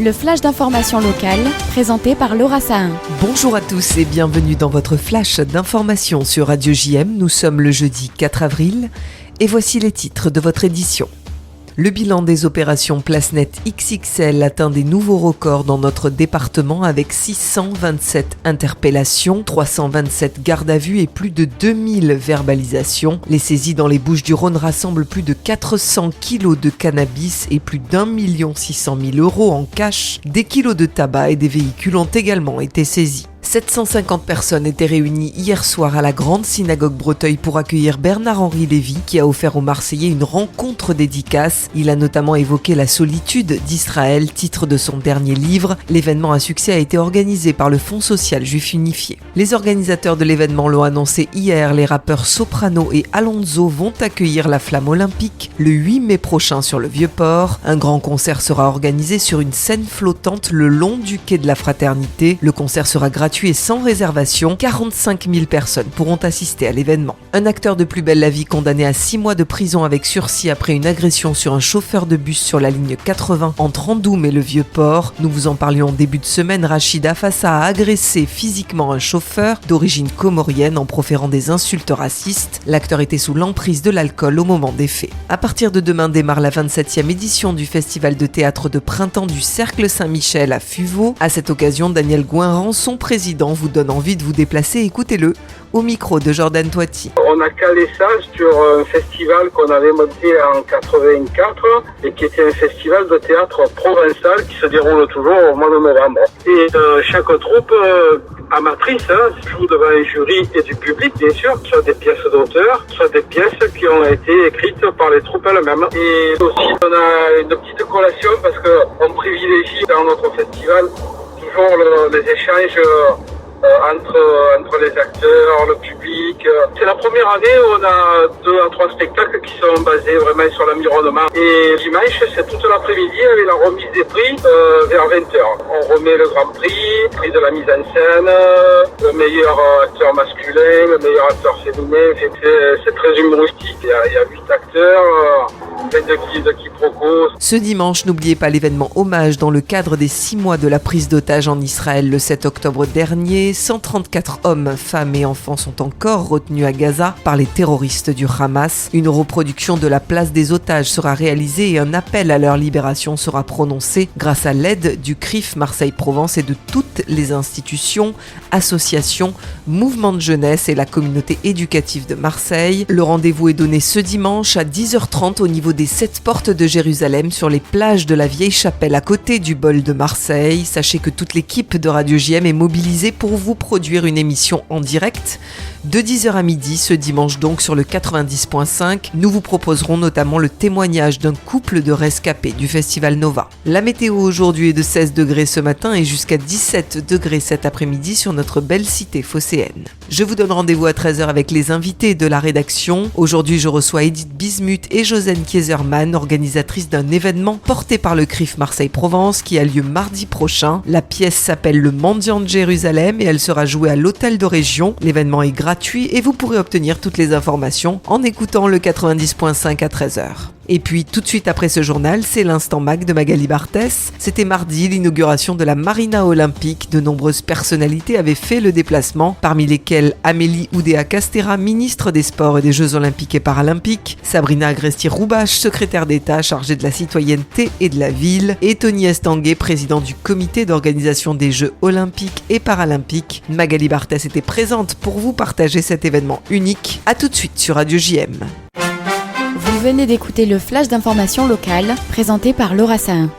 Le flash d'information locale, présenté par Laura Sahin. Bonjour à tous et bienvenue dans votre flash d'information sur Radio JM. Nous sommes le jeudi 4 avril et voici les titres de votre édition. Le bilan des opérations PlaceNet XXL atteint des nouveaux records dans notre département avec 627 interpellations, 327 gardes à vue et plus de 2000 verbalisations. Les saisies dans les Bouches-du-Rhône rassemblent plus de 400 kilos de cannabis et plus d'1 600 000 € en cash. Des kilos de tabac et des véhicules ont également été saisis. 750 personnes étaient réunies hier soir à la Grande Synagogue Breteuil pour accueillir Bernard-Henri Lévy qui a offert aux Marseillais une rencontre dédicace. Il a notamment évoqué la solitude d'Israël, titre de son dernier livre. L'événement à succès a été organisé par le Fonds social juif unifié. Les organisateurs de l'événement l'ont annoncé hier, les rappeurs Soprano et Alonso vont accueillir la Flamme Olympique le 8 mai prochain sur le Vieux-Port. Un grand concert sera organisé sur une scène flottante le long du quai de la Fraternité. Le concert sera gratuit et sans réservation, 45 000 personnes pourront assister à l'événement. Un acteur de Plus belle la vie condamné à 6 mois de prison avec sursis après une agression sur un chauffeur de bus sur la ligne 80 entre Andoum et le Vieux-Port. Nous vous en parlions en début de semaine, Rachida Fassa a agressé physiquement un chauffeur d'origine comorienne en proférant des insultes racistes. L'acteur était sous l'emprise de l'alcool au moment des faits. À partir de demain démarre la 27e édition du festival de théâtre de printemps du Cercle Saint-Michel à Fuveau. À cette occasion, Daniel Gouinran, son président, vous donne envie de vous déplacer. Écoutez-le au micro de Jordan Toiti. On a calé ça sur un festival qu'on avait monté en 84 et qui était un festival de théâtre provençal qui se déroule toujours au mois de novembre. Et chaque troupe amatrice joue devant un jury et du public, bien sûr, soit des pièces d'auteur, soit des pièces qui ont été écrites par les troupes elles-mêmes. Et aussi, on a une petite collation parce qu'on privilégie dans notre festival toujours les échanges entre les acteurs, le public. C'est la première année où on a 2 à 3 spectacles qui sont basés vraiment sur l'environnement. Et dimanche, c'est toute l'après-midi avec la remise des prix vers 20h. On remet le grand prix de la mise en scène, le meilleur acteur masculin, le meilleur acteur féminin. C'est très humoristique. Il y a 8 acteurs. De quiproquos. Ce dimanche, n'oubliez pas l'événement hommage dans le cadre des 6 mois de la prise d'otage en Israël le 7 octobre dernier. 134 hommes, femmes et enfants sont encore retenus à Gaza par les terroristes du Hamas. Une reproduction de la place des otages sera réalisée et un appel à leur libération sera prononcé grâce à l'aide du CRIF Marseille-Provence et de toutes les institutions, associations, mouvements de jeunesse et la communauté éducative de Marseille. Le rendez-vous est donné ce dimanche à 10h30 au niveau des 7 portes de Jérusalem sur les plages de la Vieille Chapelle à côté du Bol de Marseille. Sachez que toute l'équipe de Radio JM est mobilisée pour vous produire une émission en direct de 10h à midi ce dimanche donc sur le 90.5. Nous vous proposerons notamment le témoignage d'un couple de rescapés du Festival Nova. La météo aujourd'hui est de 16 degrés ce matin et jusqu'à 17 degrés cet après-midi sur notre belle cité phocéenne. Je vous donne rendez-vous à 13h avec les invités de la rédaction. Aujourd'hui, je reçois Edith Bismuth et Josiane Kieserman, organisatrices d'un événement porté par le CRIF Marseille-Provence qui a lieu mardi prochain. La pièce s'appelle Le Mendiant de Jérusalem et elle sera jouée à l'Hôtel de Région. L'événement est gratuit et vous pourrez obtenir toutes les informations en écoutant le 90.5 à 13h. Et puis tout de suite après ce journal, c'est l'instant Mag de Magali Barthès. C'était mardi, l'inauguration de la Marina Olympique. De nombreuses personnalités avaient fait le déplacement, parmi lesquelles Amélie Oudéa-Castéra, ministre des Sports et des Jeux Olympiques et Paralympiques, Sabrina Agresti-Roubache, secrétaire d'État chargée de la citoyenneté et de la ville, et Tony Estanguet, président du comité d'organisation des Jeux Olympiques et Paralympiques. Magali Barthès était présente pour vous partager cet événement unique. À tout de suite sur Radio JM. Vous venez d'écouter le flash d'information locale, présenté par Laura Sahin.